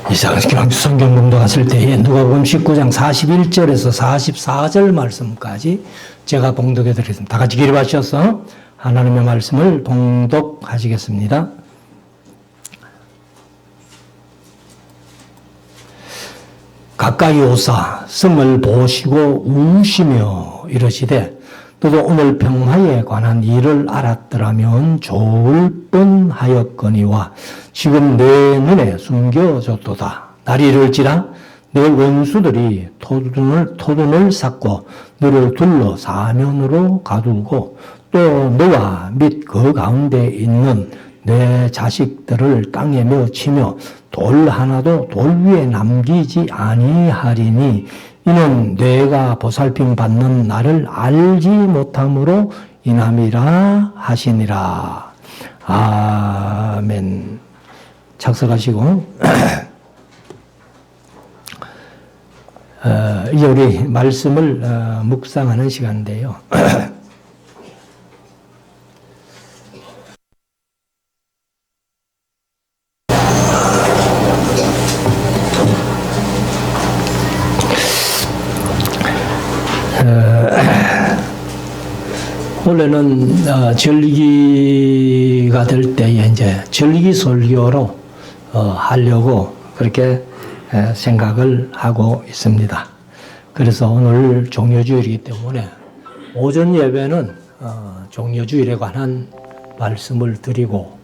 이사야는 성경 공독하실 때에 누가복음 19장 41절에서 44절 말씀까지 제가 봉독해 드리겠습니다. 다 같이 기립하셔서 하나님의 말씀을 봉독하시겠습니다. 가까이 오사 성을 보시고 우시며 이러시되 너도 오늘 평화에 관한 일을 알았더라면 좋을 뻔하였거니와 지금 내 눈에 숨겨졌도다. 날이 이를지라 내 원수들이 토둔을 쌓고 너를 둘러 사면으로 가두고 또 너와 및 그 가운데 있는 내 자식들을 땅에 메어 치며 돌 하나도 돌 위에 남기지 아니하리니 이는 내가 보살핌 받는 나를 알지 못함으로 인함이라 하시니라. 아멘. 착석하시고 이제 우리 말씀을 묵상하는 시간인데요. 원래는 절기가 될 때에 이제 절기 설교로 하려고 그렇게 생각을 하고 있습니다. 그래서 오늘 종려주일이기 때문에 오전 예배는 종려주일에 관한 말씀을 드리고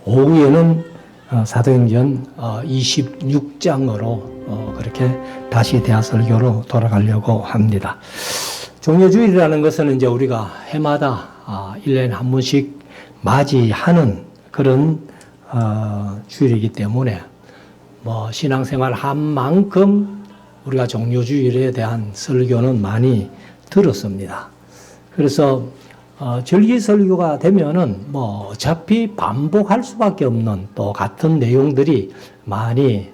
오후에는 사도행전 26장으로 그렇게 다시 대하설교로 돌아가려고 합니다. 종려주일이라는 것은 이제 우리가 해마다 1년에 한 번씩 맞이하는 그런 주일이기 때문에 뭐 신앙생활 한 만큼 우리가 종려주일에 대한 설교는 많이 들었습니다. 그래서 절기 설교가 되면은 뭐 어차피 반복할 수밖에 없는 또 같은 내용들이 많이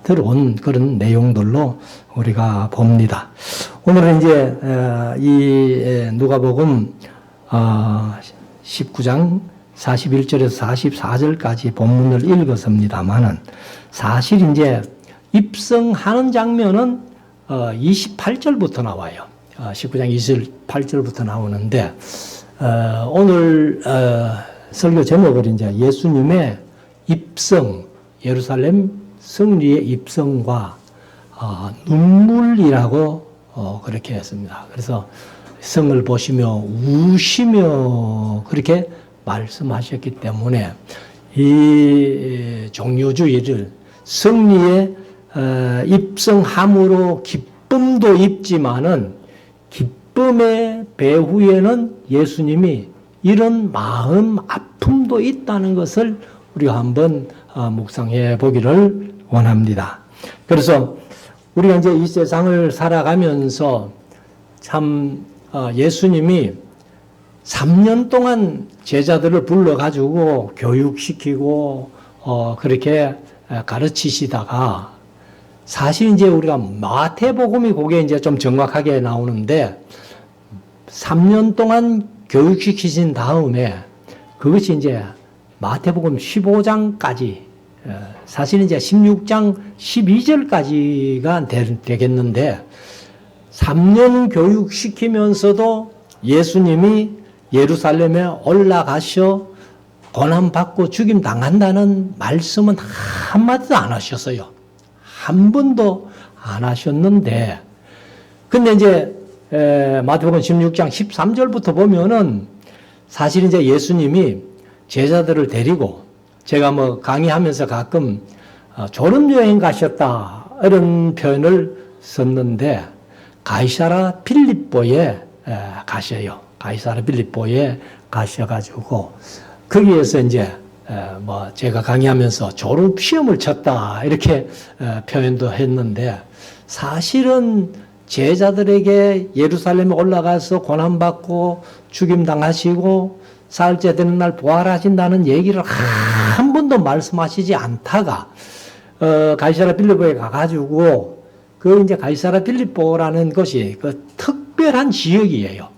들어온 그런 내용들로 우리가 봅니다. 오늘은 이제 이 누가복음 19장 41절에서 44절까지 본문을 읽었습니다만은 사실 이제 입성하는 장면은 28절부터 나와요. 19장 28절부터 나오는데 오늘 설교 제목을 이제 예수님의 입성, 예루살렘 승리의 입성과 눈물이라고 그렇게 했습니다. 그래서 성을 보시며 우시며 그렇게 말씀하셨기 때문에 이 종려주일을 승리의 입성함으로 기쁨도 있지만은 기쁨의 배후에는 예수님이 이런 마음 아픔도 있다는 것을 우리가 한번 묵상해 보기를 원합니다. 그래서 우리가 이제 이 세상을 살아가면서 참 예수님이 3년 동안 제자들을 불러가지고 교육시키고 그렇게 가르치시다가 사실 이제 우리가 마태복음이 그게 이제 좀 정확하게 나오는데 3년 동안 교육시키신 다음에 그것이 이제 마태복음 15장까지 사실 이제 16장 12절까지가 되겠는데 3년 교육시키면서도 예수님이 예루살렘에 올라가셔 고난받고 죽임 당한다는 말씀은 한마디도 안 하셨어요. 한 번도 안 하셨는데 근데 이제 마태복음 16장 13절부터 보면은 사실 이제 예수님이 제자들을 데리고 제가 뭐 강의하면서 가끔 졸음여행 가셨다 이런 표현을 썼는데 가이사라 필립보에 가셔요. 가이사라 필립보에 가셔가지고 거기에서 이제 뭐 제가 강의하면서 졸업 시험을 쳤다 이렇게 표현도 했는데 사실은 제자들에게 예루살렘에 올라가서 고난받고 죽임당하시고 사흘째 되는 날 부활하신다는 얘기를 한 번도 말씀하시지 않다가 가이사라 필립보에 가가지고 그 이제 가이사라 필립보라는 것이 그 특별한 지역이에요.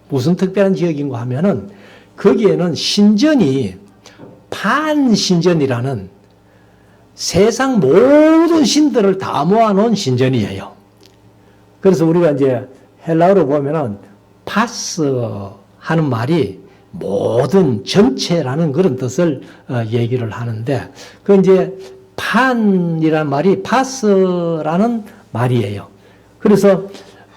무슨 특별한 지역인가 하면은 거기에는 신전이 판신전이라는 세상 모든 신들을 다 모아놓은 신전이에요. 그래서 우리가 이제 헬라어로 보면은 파스 하는 말이 모든 전체라는 그런 뜻을 얘기를 하는데, 그 이제 판이라는 말이 파스라는 말이에요. 그래서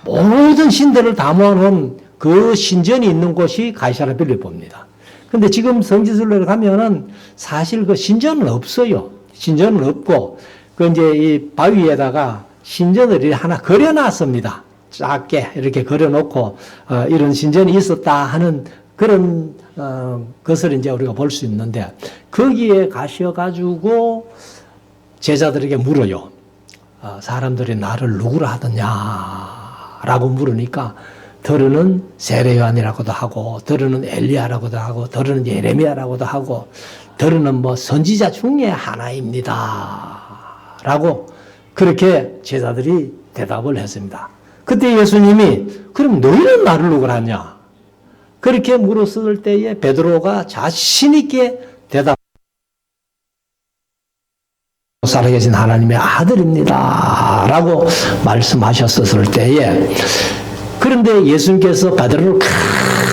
모든 신들을 다 모아놓은 그 신전이 있는 곳이 가이사랴 빌립보입니다. 근데 지금 성지순례를 가면은 사실 그 신전은 없어요. 신전은 없고, 그 이제 이 바위에다가 신전을 하나 그려놨습니다. 작게 이렇게 그려놓고, 이런 신전이 있었다 하는 그런, 것을 이제 우리가 볼 수 있는데, 거기에 가셔가지고 제자들에게 물어요. 사람들이 나를 누구라 하더냐? 라고 물으니까, 더러는 세례요한이라고도 하고, 더러는 엘리야라고도 하고, 더러는 예레미야라고도 하고, 더러는 뭐 선지자 중에 하나입니다. 라고 그렇게 제자들이 대답을 했습니다. 그때 예수님이 그럼 너희는 나를 누구라 하냐? 그렇게 물었을 때에 베드로가 자신 있게 대답, 살아계신 하나님의 아들입니다. 라고 말씀하셨을 때에, 그런데 예수님께서 베드로를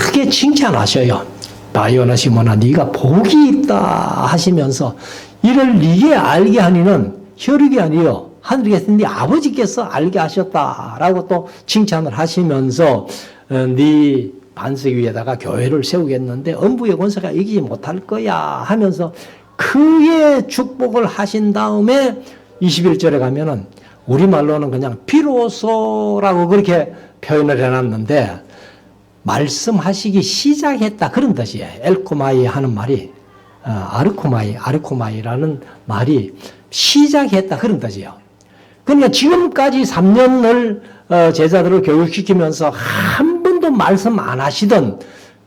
크게 칭찬하셔요. 바요나 시몬아, 네가 복이 있다 하시면서, 이를 네게 알게 하니는 혈육이 아니요 하늘에 계신 네 아버지께서 알게 하셨다라고 또 칭찬을 하시면서, 네 반석 위에다가 교회를 세우겠는데 음부의 권세가 이기지 못할 거야 하면서 크게 축복을 하신 다음에 21절에 가면은 우리말로는 그냥 비로소라고 그렇게 표현을 해놨는데, 말씀하시기 시작했다 그런 뜻이에요. 엘코마이 하는 말이 아르코마이라는 말이 시작했다 그런 뜻이에요. 그러니까 지금까지 3년을 제자들을 교육시키면서 한 번도 말씀 안 하시던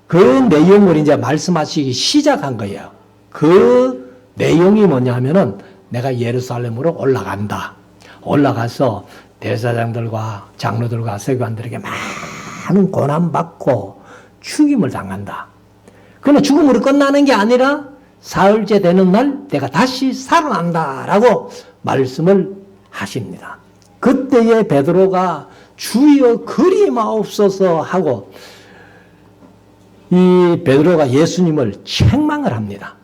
그 내용을 이제 말씀하시기 시작한 거예요. 그 내용이 뭐냐면은 내가 예루살렘으로 올라간다. 올라가서 대사장들과 장로들과 서기관들에게 많은 고난받고 죽임을 당한다. 그러나 죽음으로 끝나는 게 아니라 사흘째 되는 날 내가 다시 살아난다라고 말씀을 하십니다. 그때에 베드로가 주여 그리 마옵소서 하고, 이 베드로가 예수님을 책망을 합니다.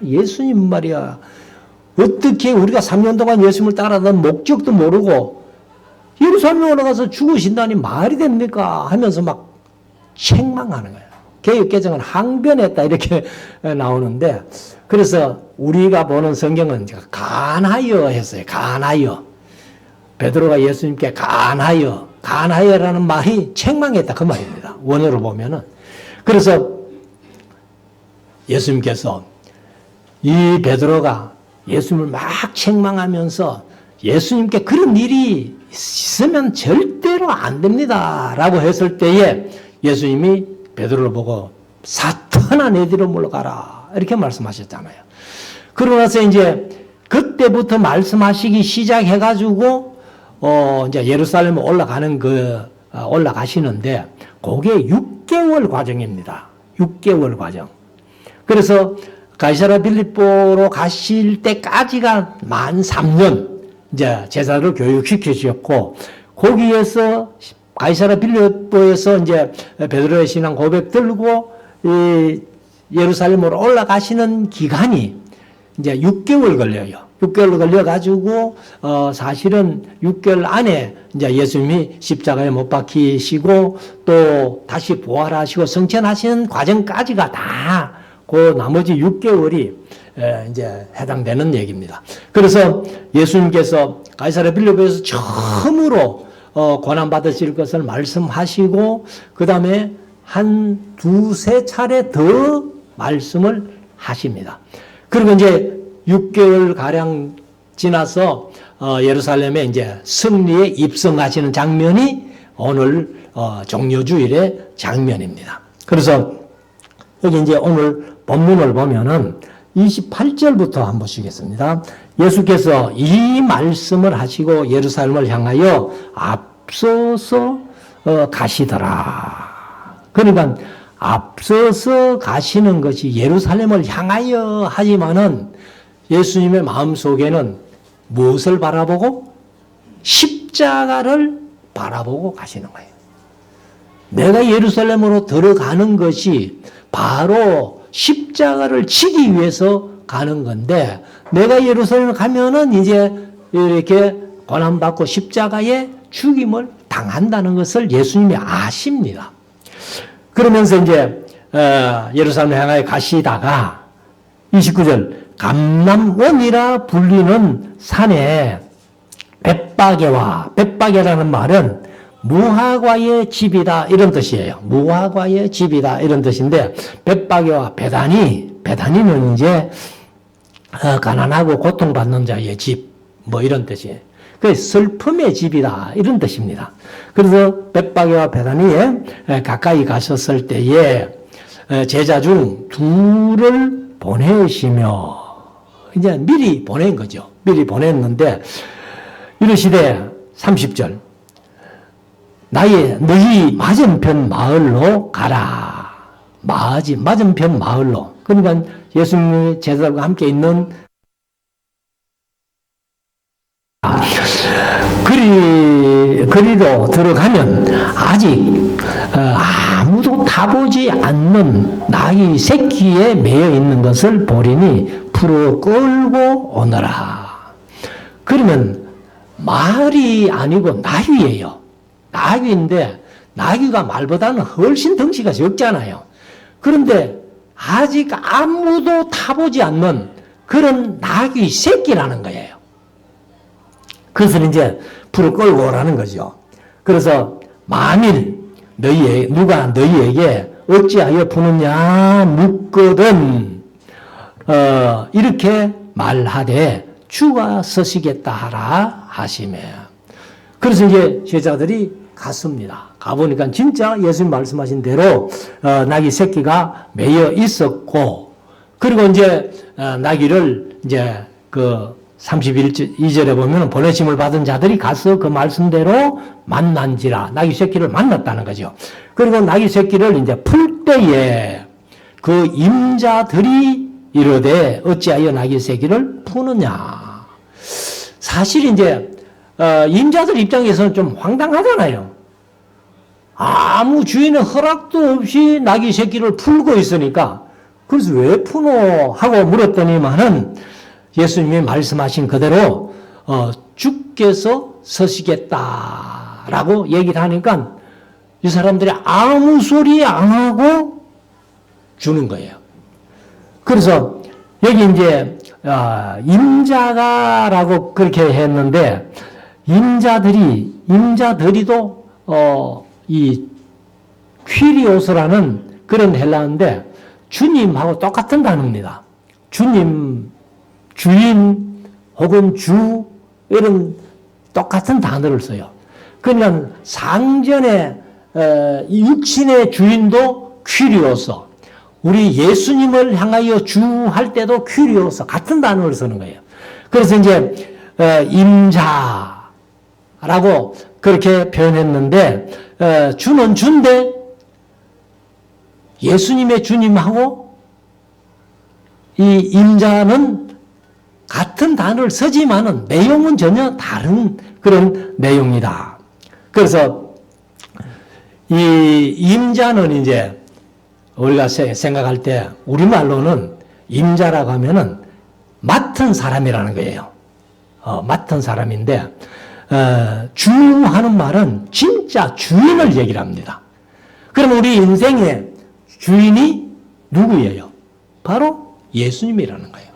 예수님 말이야, 어떻게 우리가 3년 동안 예수님을 따라다닌 목적도 모르고 예루살렘에 올라가서 죽으신다니 말이 됩니까? 하면서 막 책망하는 거예요. 개역개정은 항변했다 이렇게 나오는데, 그래서 우리가 보는 성경은 간하여 했어요. 간하여. 베드로가 예수님께 간하여라는 말이 책망했다 그 말입니다. 원어로 보면은. 그래서 예수님께서 이 베드로가 예수님을 막 책망하면서 예수님께 그런 일이 있으면 절대로 안 됩니다 라고 했을 때에 예수님이 베드로를 보고 사탄아 내 뒤로 물러가라 이렇게 말씀하셨잖아요. 그러고 나서 이제 그때부터 말씀하시기 시작해가지고 이제 예루살렘에 올라가시는데 그게 6개월 과정입니다. 6개월 과정. 그래서 가이사랴 빌립보로 가실 때까지가 만 3년 이제 제자를 교육시키셨고, 거기에서 가이사랴 빌립보에서 이제 베드로의 신앙 고백 들고 예루살렘으로 올라가시는 기간이 이제 6개월 걸려요. 6개월 걸려가지고, 사실은 6개월 안에 이제 예수님이 십자가에 못 박히시고, 또 다시 부활하시고 성천하시는 과정까지가 다 그 나머지 6개월이 이제 해당되는 얘기입니다. 그래서 예수님께서 가이사랴 빌립보에서 처음으로 고난받으실 것을 말씀하시고, 그 다음에 한 두세 차례 더 말씀을 하십니다. 그리고 이제 6개월 가량 지나서 예루살렘에 이제 승리에 입성하시는 장면이 오늘 종려주일의 장면입니다. 그래서 여기 이제 오늘 본문을 보면은 28절부터 한번 보시겠습니다. 예수께서 이 말씀을 하시고 예루살렘을 향하여 앞서서 가시더라. 그러니까 앞서서 가시는 것이 예루살렘을 향하여 하지만은 예수님의 마음속에는 무엇을 바라보고? 십자가를 바라보고 가시는 거예요. 내가 예루살렘으로 들어가는 것이 바로 십자가를 지기 위해서 가는 건데, 내가 예루살렘에 가면은 이제 이렇게 고난받고 십자가의 죽임을 당한다는 것을 예수님이 아십니다. 그러면서 이제 예루살렘 향하여 가시다가 29절 감람원이라 불리는 산에 벳바게라는 말은 무화과의 집이다 이런 뜻이에요. 무화과의 집이다 이런 뜻인데, 벳바게와 베다니는 이제 가난하고 고통받는 자의 집 뭐 이런 뜻이에요. 그 슬픔의 집이다 이런 뜻입니다. 그래서 벳바게와 베다니에 가까이 가셨을 때에 제자 중 둘을 보내시며, 이제 미리 보낸 거죠. 미리 보냈는데 이르시되 30절 너희 맞은편 마을로 가라. 맞은편 마을로. 그러니까 예수님의 제자들과 함께 있는 그리로 들어가면 아직 아무도 타보지 않는 나귀 새끼에 매여 있는 것을 보리니 풀어 끌고 오너라. 그러면 말이 아니고 나귀예요. 나귀인데 나귀가 말보다는 훨씬 덩치가 적잖아요. 그런데 아직 아무도 타보지 않는 그런 나귀 새끼라는 거예요. 그래서 이제 풀을 끌고 오라는 거죠. 그래서 만일 누가 너희에게 어찌하여 푸느냐 묻거든 이렇게 말하되 주가 서시겠다 하라 하시며. 그래서 이제 제자들이 갔습니다. 가보니까 진짜 예수님 말씀하신 대로 나귀 새끼가 매여 있었고, 그리고 이제 나귀를 이제 32절에 보면 보내심을 받은 자들이 가서 그 말씀대로 만난지라, 나귀 새끼를 만났다는 거죠. 그리고 나귀 새끼를 이제 풀 때에 그 임자들이 이르되 어찌하여 나귀 새끼를 푸느냐. 사실 이제 임자들 입장에서는 좀 황당하잖아요. 아무 주인의 허락도 없이 나귀 새끼를 풀고 있으니까, 그래서 왜 푸노 하고 물었더니만은 예수님이 말씀하신 그대로 주께서 서시겠다라고 얘기를 하니까 이 사람들이 아무 소리 안 하고 주는 거예요. 그래서 여기 이제 임자가라고 그렇게 했는데, 임자들이도 이 퀴리오스라는 그런 헬라어인데 주님하고 똑같은 단어입니다. 주님, 주인 혹은 주 이런 똑같은 단어를 써요. 그러니까 상전의 육신의 주인도 퀴리오스, 우리 예수님을 향하여 주 할 때도 퀴리오스 같은 단어를 쓰는 거예요. 그래서 이제 임자라고 그렇게 표현했는데, 주는 주인데 예수님의 주님하고 이 임자는 같은 단어를 쓰지만은 내용은 전혀 다른 그런 내용이다. 그래서 이 임자는 이제 우리가 생각할 때 우리말로는 임자라고 하면은 맡은 사람이라는 거예요. 맡은 사람인데, 주 하는 말은 진짜 주인을 얘기를 합니다. 그럼 우리 인생의 주인이 누구예요? 바로 예수님이라는 거예요.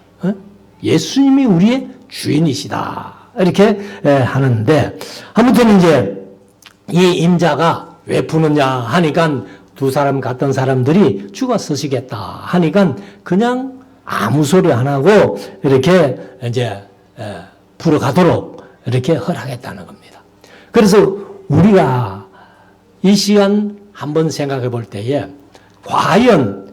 예수님이 우리의 주인이시다. 이렇게 하는데, 아무튼 이제 이 임자가 왜 푸느냐 하니까 두 사람 같은 사람들이 주가 서시겠다 하니까 그냥 아무 소리 안 하고 이렇게 이제 풀어가도록 이렇게 허락했다는 겁니다. 그래서 우리가 이 시간 한번 생각해 볼 때에 과연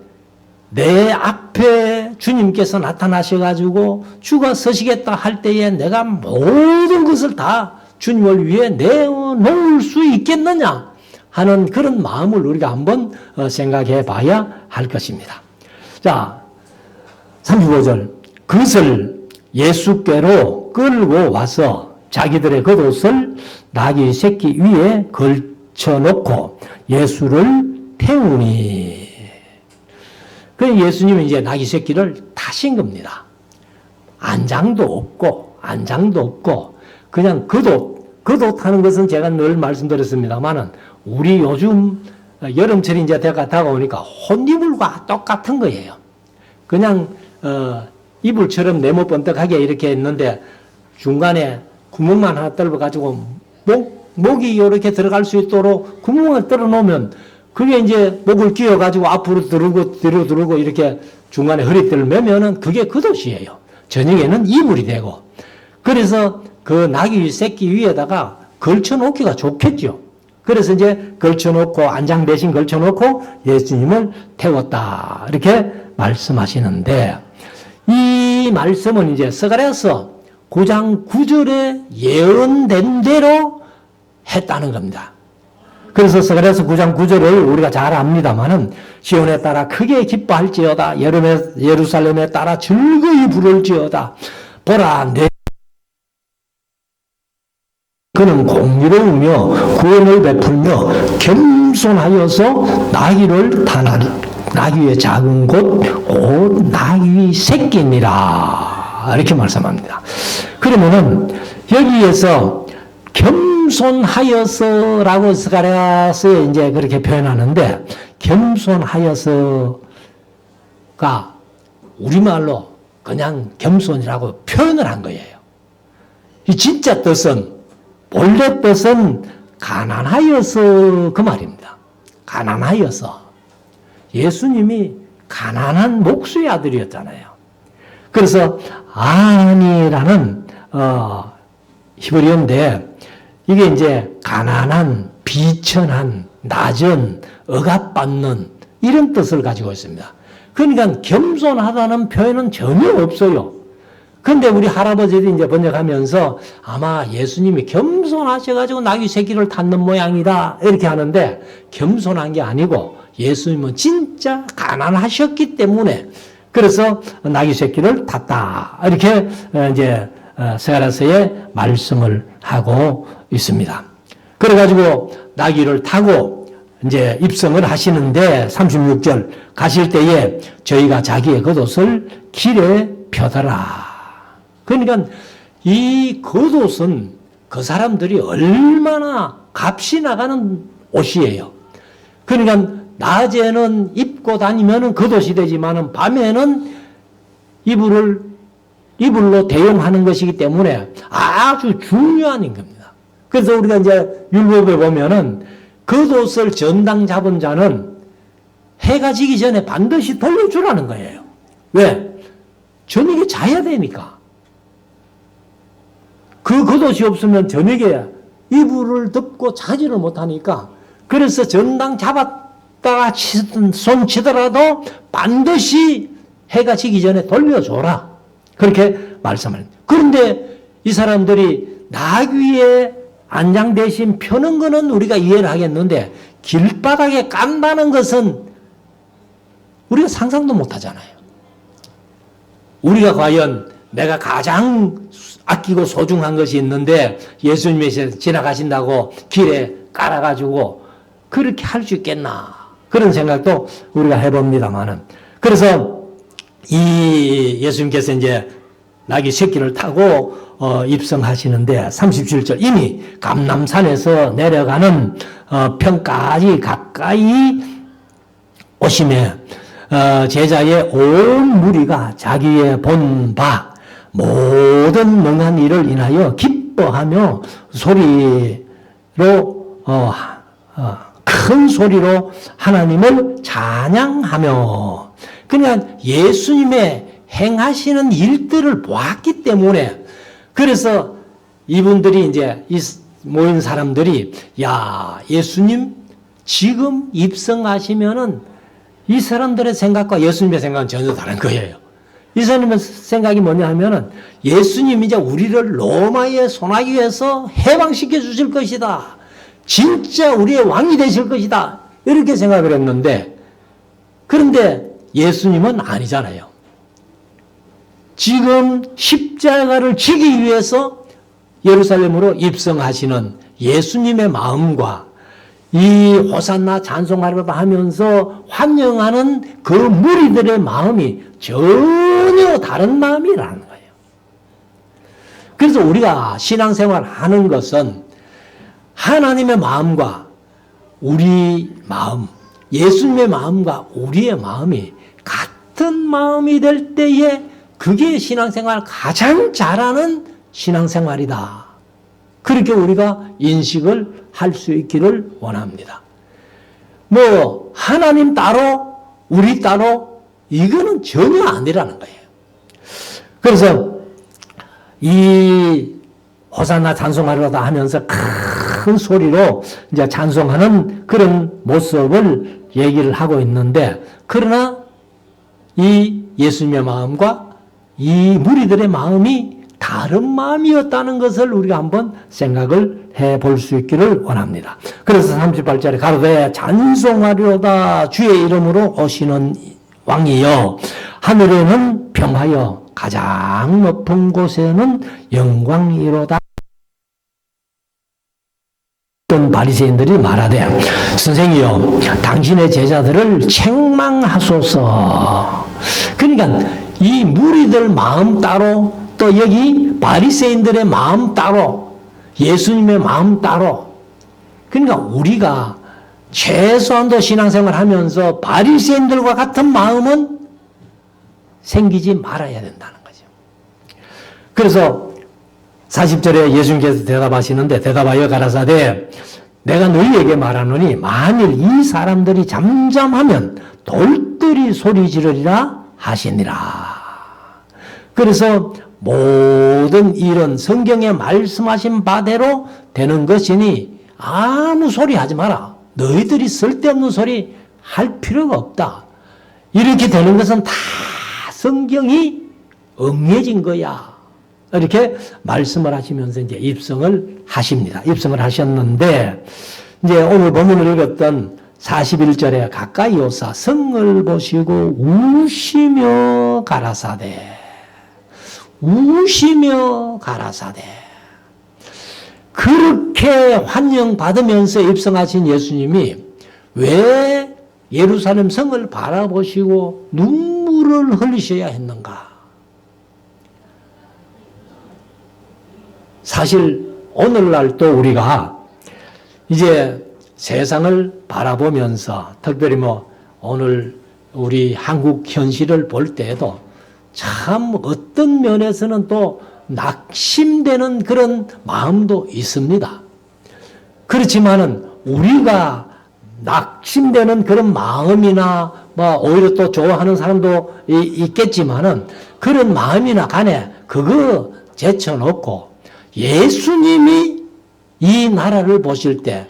내 앞에 주님께서 나타나셔가지고 주가 서시겠다 할 때에 내가 모든 것을 다 주님을 위해 내어놓을 수 있겠느냐 하는 그런 마음을 우리가 한번 생각해 봐야 할 것입니다. 자, 35절. 그것을 예수께로 끌고 와서 자기들의 겉옷을 나귀 새끼 위에 걸쳐놓고 예수를 태우니. 그 예수님은 이제 나귀 새끼를 타신 겁니다. 안장도 없고, 그냥 겉옷 하는 것은 제가 늘 말씀드렸습니다만은, 우리 요즘 여름철이 이제 다가오니까 혼이불과 똑같은 거예요. 그냥, 이불처럼 네모 번뜩하게 이렇게 있는데, 중간에 구멍만 하나 뚫어가지고, 목이 이렇게 들어갈 수 있도록 구멍을 뚫어 놓으면, 그게 이제 목을 끼워가지고 앞으로 들고, 뒤로 들고, 이렇게 중간에 허리띠를 매면은 그게 겉옷이에요. 저녁에는 이불이 되고. 그래서 그 나귀 새끼 위에다가 걸쳐놓기가 좋겠죠. 그래서 이제 걸쳐놓고, 안장 대신 걸쳐놓고 예수님을 태웠다. 이렇게 말씀하시는데, 이 말씀은 이제 스가랴서 9장 9절에 예언된 대로 했다는 겁니다. 그래서 스가랴서 9장 9절을 우리가 잘 압니다만은, 시온에 따라 크게 기뻐할지어다, 예루살렘에 따라 즐거이 부를지어다. 보라, 그는 공의로우며 구원을 베풀며 겸손하여서 나귀를 타나니, 나귀의 작은 곧 나귀 새끼니라. 이렇게 말씀합니다. 그러면은 여기에서 겸손하여서라고 스가랴서에 이제 그렇게 표현하는데, 겸손하여서가 우리말로 그냥 겸손이라고 표현을 한 거예요. 이 진짜 뜻은, 본래 뜻은 가난하여서 그 말입니다. 가난하여서. 예수님이 가난한 목수의 아들이었잖아요. 그래서 아니라는 히브리어인데, 이게 이제 가난한, 비천한, 낮은, 억압받는 이런 뜻을 가지고 있습니다. 그러니까 겸손하다는 표현은 전혀 없어요. 근데 우리 할아버지들이 이제 번역하면서 아마 예수님이 겸손하셔가지고 나귀 새끼를 탔는 모양이다 이렇게 하는데, 겸손한 게 아니고 예수님은 진짜 가난하셨기 때문에 그래서 나귀 새끼를 탔다 이렇게 이제 스가랴서에 말씀을 하고 있습니다. 그래가지고 나귀를 타고 이제 입성을 하시는데 36절 가실 때에 저희가 자기의 겉옷을 길에 펴더라. 그러니까 이 겉옷은 그 사람들이 얼마나 값이 나가는 옷이에요. 그러니까 낮에는 입고 다니면은 겉옷이 되지만은 밤에는 이불로 대용하는 것이기 때문에 아주 중요한 겁니다. 그래서 우리가 이제 율법에 보면은 겉옷을 전당 잡은 자는 해가 지기 전에 반드시 돌려주라는 거예요. 왜? 저녁에 자야 되니까. 그 겉옷이 없으면 저녁에 이불을 덮고 자지를 못하니까, 그래서 전당 잡았다가 손 치더라도 반드시 해가 지기 전에 돌려줘라. 그렇게 말씀합니다. 그런데 이 사람들이 나귀의 안장 대신 펴는 거는 우리가 이해를 하겠는데, 길바닥에 깐다는 것은 우리가 상상도 못 하잖아요. 우리가 과연 내가 가장 아끼고 소중한 것이 있는데 예수님이 지나가신다고 길에 깔아가지고 그렇게 할 수 있겠나, 그런 생각도 우리가 해봅니다만은. 그래서 이 예수님께서 이제 나귀 새끼를 타고 입성하시는데 37절 이미 감람산에서 내려가는 편까지 가까이 오심에 제자의 온 무리가 자기의 본 바 모든 명한 일을 인하여 기뻐하며 큰 소리로 하나님을 찬양하며, 그냥 예수님의 행하시는 일들을 보았기 때문에, 그래서 이분들이 이제 모인 사람들이 야, 예수님 지금 입성하시면은 이 사람들의 생각과 예수님의 생각은 전혀 다른 거예요. 이 사람의 생각이 뭐냐 하면은 예수님이 이제 우리를 로마의 손아귀에서 해방시켜 주실 것이다. 진짜 우리의 왕이 되실 것이다. 이렇게 생각을 했는데, 그런데 예수님은 아니잖아요. 지금 십자가를 지기 위해서 예루살렘으로 입성하시는 예수님의 마음과 이 호산나 찬송하리로다 하면서 환영하는 그 무리들의 마음이 전혀 다른 마음이라는 거예요. 그래서 우리가 신앙생활 하는 것은 하나님의 마음과 우리 마음, 예수님의 마음과 우리의 마음이 같은 마음이 될 때에 그게 신앙생활 가장 잘하는 신앙생활이다. 그렇게 우리가 인식을 할 수 있기를 원합니다. 뭐 하나님 따로 우리 따로 이거는 전혀 아니라는 거예요. 그래서 이 호산나 찬송하리로다 하면서 큰 소리로 이제 찬송하는 그런 모습을 얘기를 하고 있는데, 그러나 이 예수님의 마음과 이 무리들의 마음이 다른 마음이었다는 것을 우리가 한번 생각을 해볼 수 있기를 원합니다. 그래서 38절에 가로되 찬송하리로다 주의 이름으로 오시는 왕이여, 하늘에는 평하여 가장 높은 곳에는 영광이로다. 어떤 바리새인들이 말하되 선생이여 당신의 제자들을 책망하소서. 그러니까 이 무리들 마음 따로, 또 여기 바리새인들의 마음 따로, 예수님의 마음 따로. 그러니까 우리가 최소한도 신앙생활 하면서 바리새인들과 같은 마음은 생기지 말아야 된다는 거죠. 그래서 40절에 예수님께서 대답하시는데, 대답하여 가라사대 내가 너희에게 말하노니 만일 이 사람들이 잠잠하면 돌들이 소리 지르리라 하시니라. 그래서 모든 일은 성경에 말씀하신 바대로 되는 것이니 아무 소리 하지 마라. 너희들이 쓸데없는 소리 할 필요가 없다. 이렇게 되는 것은 다 성경이 응해진 거야. 이렇게 말씀을 하시면서 이제 입성을 하십니다. 입성을 하셨는데, 이제 오늘 본문을 읽었던 41절에 가까이 오사 성을 보시고 우시며 가라사대. 우시며 가라사대. 그렇게 환영받으면서 입성하신 예수님이 왜 예루살렘 성을 바라보시고 눈물을 흘리셔야 했는가? 사실 오늘날 또 우리가 이제 세상을 바라보면서, 특별히 뭐 오늘 우리 한국 현실을 볼 때에도 참 어떤 면에서는 또 낙심되는 그런 마음도 있습니다. 그렇지만은 우리가 낙심되는 그런 마음이나 뭐 오히려 또 좋아하는 사람도 있겠지만은 그런 마음이나 간에 그거 제쳐놓고 예수님이 이 나라를 보실 때,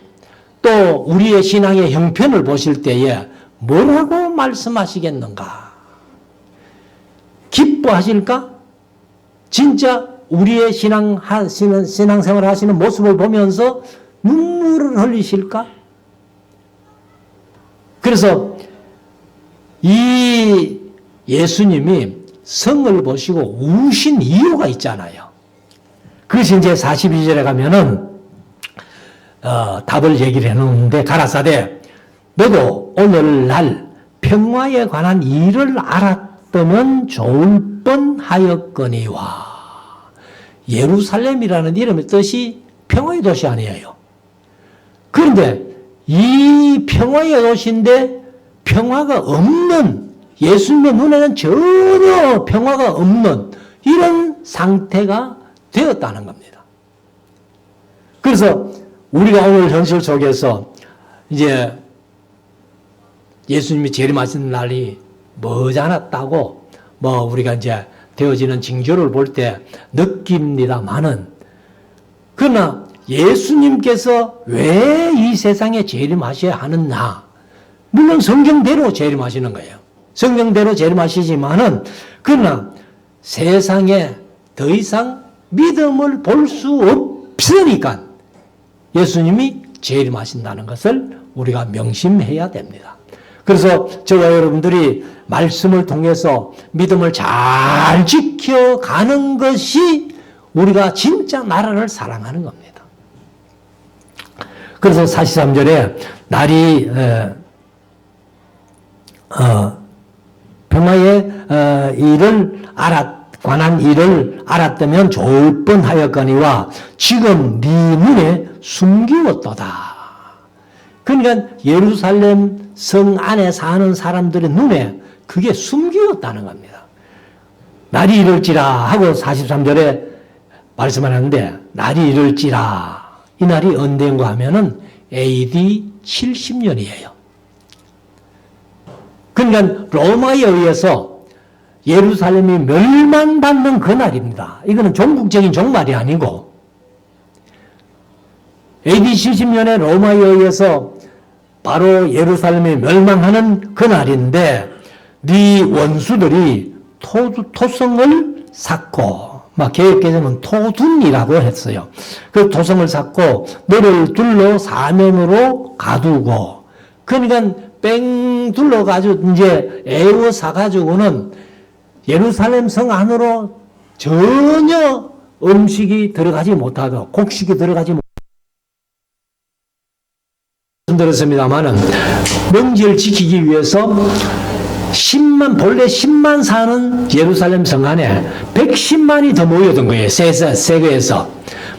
또 우리의 신앙의 형편을 보실 때에 뭐라고 말씀하시겠는가? 기뻐하실까? 진짜 우리의 신앙생활 하시는 모습을 보면서 눈물을 흘리실까? 그래서 이 예수님이 성을 보시고 우신 이유가 있잖아요. 그것이 이제 42절에 가면은 답을 얘기를 해놓는데, 가라사대 너도 오늘날 평화에 관한 일을 알았다면 좋을 뻔하였거니와. 예루살렘이라는 이름의 뜻이 평화의 도시 아니에요. 그런데 이 평화의 도시인데 평화가 없는, 예수님의 눈에는 전혀 평화가 없는 이런 상태가 되었다는 겁니다. 그래서 우리가 오늘 현실 속에서 이제 예수님이 재림하시는 날이 머지않았다고 뭐 우리가 이제 되어지는 징조를 볼 때 느낍니다만은, 그러나 예수님께서 왜 이 세상에 재림하셔야 하느냐? 물론 성경대로 재림하시는 거예요. 성경대로 재림하시지만은, 그러나 세상에 더 이상 믿음을 볼 수 없으니까 예수님이 재림하신다는 것을 우리가 명심해야 됩니다. 그래서 저와 여러분들이 말씀을 통해서 믿음을 잘 지켜가는 것이 우리가 진짜 나라를 사랑하는 겁니다. 그래서 43절에 날이 평화의 일을 관한 일을 알았다면 좋을 뻔하였거니와 지금 네 눈에 숨기웠도다. 그러니까 예루살렘 성 안에 사는 사람들의 눈에 그게 숨기웠다는 겁니다. 날이 이럴지라 하고 43절에 말씀하는데 날이 이럴지라 이 날이 언제인가 하면은 AD 70년이에요. 그러니까 로마에 의해서 예루살렘이 멸망받는 그 날입니다. 이거는 종국적인 종말이 아니고 AD 70년에 로마에 의해서 바로 예루살렘이 멸망하는 그 날인데 네 원수들이 토성을 쌓고 개역개정은 토둔이라고 했어요. 그 토성을 쌓고 너를 둘러 사면으로 가두고 그러니까 뺑 둘러가지고 이제 에워싸가지고는 예루살렘 성 안으로 전혀 음식이 들어가지 못하도록 곡식이 들어가지 못하도록 말씀드렸습니다만은 명절 지키기 위해서 본래 10만 사는 예루살렘 성 안에 110만이 더 모여든 거예요. 세계에서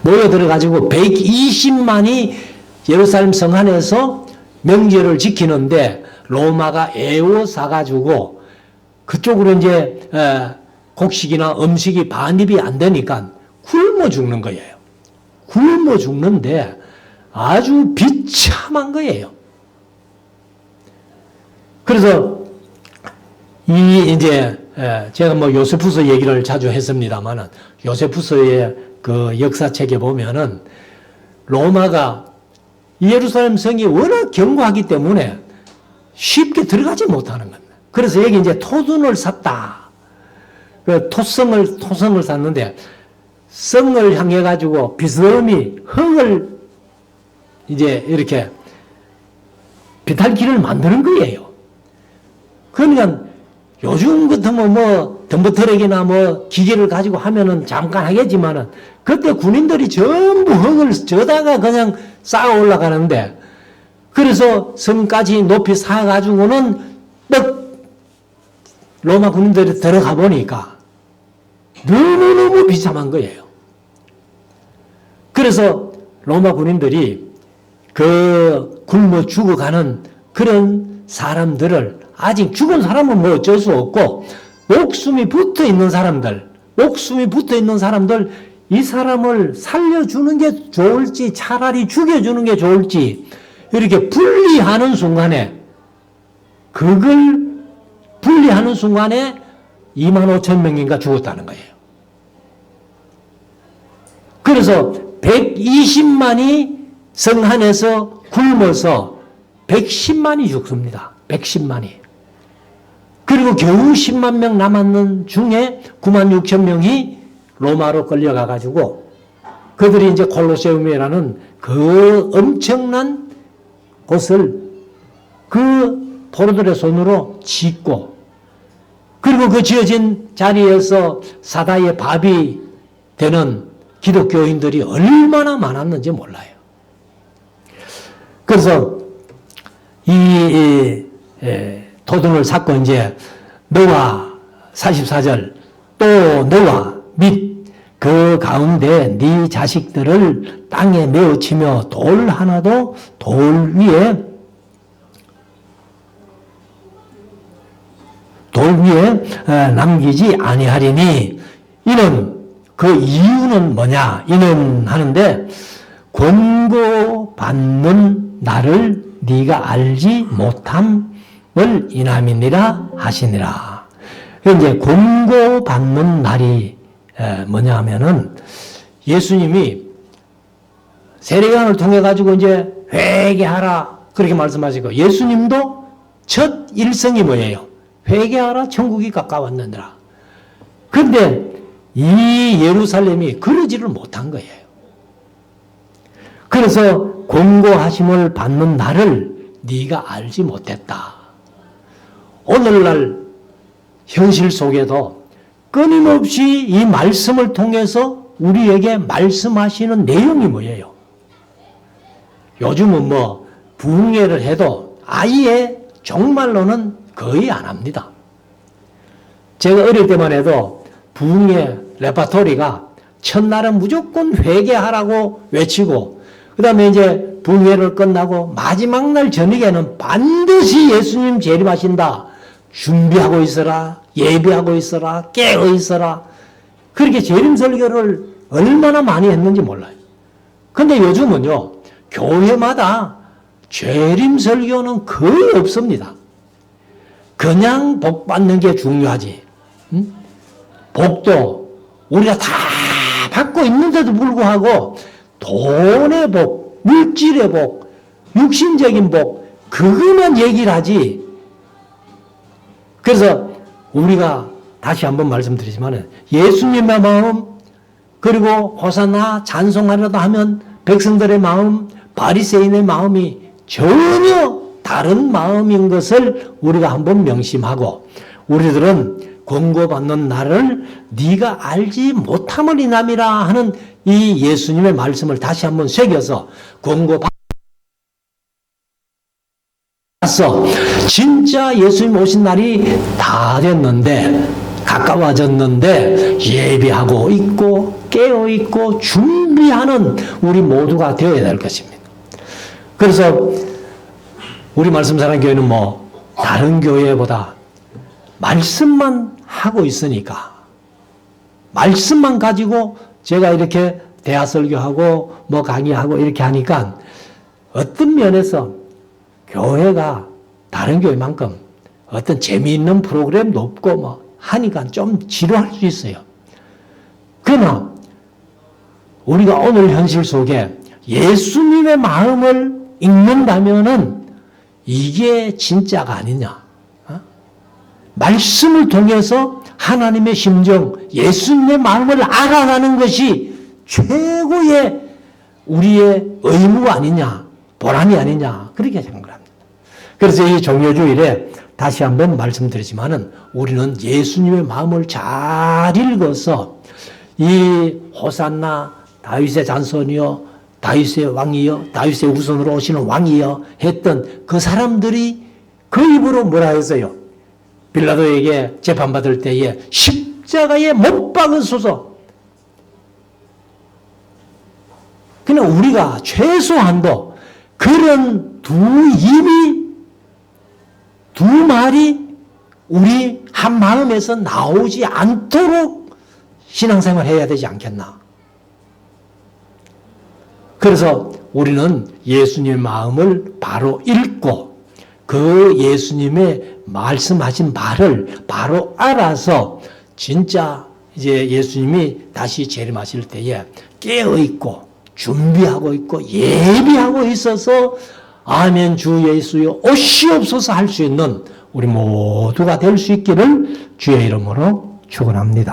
모여들어가지고 120만이 예루살렘 성 안에서 명절을 지키는데 로마가 애워싸가지고 그쪽으로 이제 곡식이나 음식이 반입이 안 되니까 굶어 죽는 거예요. 굶어 죽는데 아주 비참한 거예요. 그래서 이제 제가 요세푸스 얘기를 자주 했습니다만은 요세푸스의 그 역사책에 보면은 로마가 예루살렘 성이 워낙 견고하기 때문에 쉽게 들어가지 못하는 겁니다. 그래서 여기 이제 토둔을 샀다. 그 토성을 샀는데 성을 향해 가지고 비스듬히 흙을 이제 이렇게 비탈길을 만드는 거예요. 그러니까 요즘 같으면 덤버트럭이나 기계를 가지고 하면은 잠깐 하겠지만은 그때 군인들이 전부 흙을 저다가 그냥 쌓아 올라가는데 그래서 성까지 높이 쌓아가지고는 딱 로마 군인들이 들어가 보니까 너무너무 비참한 거예요. 그래서 로마 군인들이 그 굶어 죽어가는 그런 사람들을 아직 죽은 사람은 어쩔 수 없고 목숨이 붙어 있는 사람들 이 사람을 살려주는 게 좋을지 차라리 죽여주는 게 좋을지 이렇게 분리하는 순간에 25,000명인가 죽었다는 거예요. 그래서 120만이 성 안에서 굶어서 110만이 죽습니다. 110만이. 그리고 겨우 10만 명 남았는 중에 96,000명이 로마로 끌려가가지고 그들이 이제 콜로세움이라는 그 엄청난 곳을 그 포로들의 손으로 짓고 그리고 그 지어진 자리에서 사다의 밥이 되는 기독교인들이 얼마나 많았는지 몰라요. 그래서 이 토둔을 쌓고 이제 너와 44절 또 너와 및 그 가운데 네 자식들을 땅에 메어치며 돌 하나도 돌 위에 남기지 아니하리니 이는 그 이유는 뭐냐 이는 하는데 권고받는 나를 네가 알지 못함을 인함이니라 하시니라. 이제 권고받는 날이 뭐냐 하면은 예수님이 세례요한을 통해 가지고 이제 회개하라 그렇게 말씀하시고 예수님도 첫 일성이 뭐예요? 회개하라 천국이 가까웠느니라. 그런데 이 예루살렘이 그러지를 못한 거예요. 그래서 권고하심을 받는 나를 네가 알지 못했다. 오늘날 현실 속에도 끊임없이 이 말씀을 통해서 우리에게 말씀하시는 내용이 뭐예요? 요즘은 뭐 부흥회를 해도 아예 정말로는 거의 안 합니다. 제가 어릴 때만 해도 부흥회 레파토리가 첫날은 무조건 회개하라고 외치고, 그 다음에 이제 부흥회를 끝나고 마지막 날 저녁에는 반드시 예수님 재림하신다. 준비하고 있어라. 예배하고 있어라. 깨어 있어라. 그렇게 재림 설교를 얼마나 많이 했는지 몰라요. 근데 요즘은요, 교회마다 재림 설교는 거의 없습니다. 그냥 복 받는 게 중요하지. 복도 우리가 다 받고 있는데도 불구하고 돈의 복, 물질의 복, 육신적인 복, 그것만 얘기를 하지. 그래서 우리가 다시 한번 말씀드리지만 예수님의 마음, 그리고 호산나 찬송하려다 하면 백성들의 마음, 바리새인의 마음이 전혀 다른 마음인 것을 우리가 한번 명심하고, 우리들은 권고받는 나를 네가 알지 못함이니라 하는 이 예수님의 말씀을 다시 한번 새겨서 권고받았어. 진짜 예수님 오신 날이 다 됐는데, 가까워졌는데 예배하고 있고 깨어 있고 준비하는 우리 모두가 되어야 될 것입니다. 그래서 우리 말씀사랑교회는 뭐 다른 교회보다 말씀만 하고 있으니까, 말씀만 가지고 제가 이렇게 대화 설교하고 뭐 강의하고 이렇게 하니까 어떤 면에서 교회가 다른 교회만큼 어떤 재미있는 프로그램도 없고 뭐 하니까 좀 지루할 수 있어요. 그러나 우리가 오늘 현실 속에 예수님의 마음을 읽는다면은 이게 진짜가 아니냐. 말씀을 통해서 하나님의 심정, 예수님의 마음을 알아가는 것이 최고의 우리의 의무가 아니냐, 보람이 아니냐, 그렇게 생각합니다. 그래서 이 종료주일에 다시 한번 말씀드리지만은 우리는 예수님의 마음을 잘 읽어서 이 호산나 다윗의 잔손이여, 다윗의 왕이여, 다윗의 후손으로 오시는 왕이여 했던 그 사람들이 그 입으로 뭐라 했어요? 빌라도에게 재판받을 때에 십자가에 못 박으소서. 그냥 우리가 최소한도 그런 두 입이, 두 말이 우리 한 마음에서 나오지 않도록 신앙생활 해야 되지 않겠나. 그래서 우리는 예수님의 마음을 바로 읽고 그 예수님의 말씀하신 말을 바로 알아서 진짜 이제 예수님이 다시 재림하실 때에 깨어 있고 준비하고 있고 예비하고 있어서 아멘 주 예수여 오시옵소서 할 수 있는 우리 모두가 될 수 있기를 주의 이름으로 축원합니다.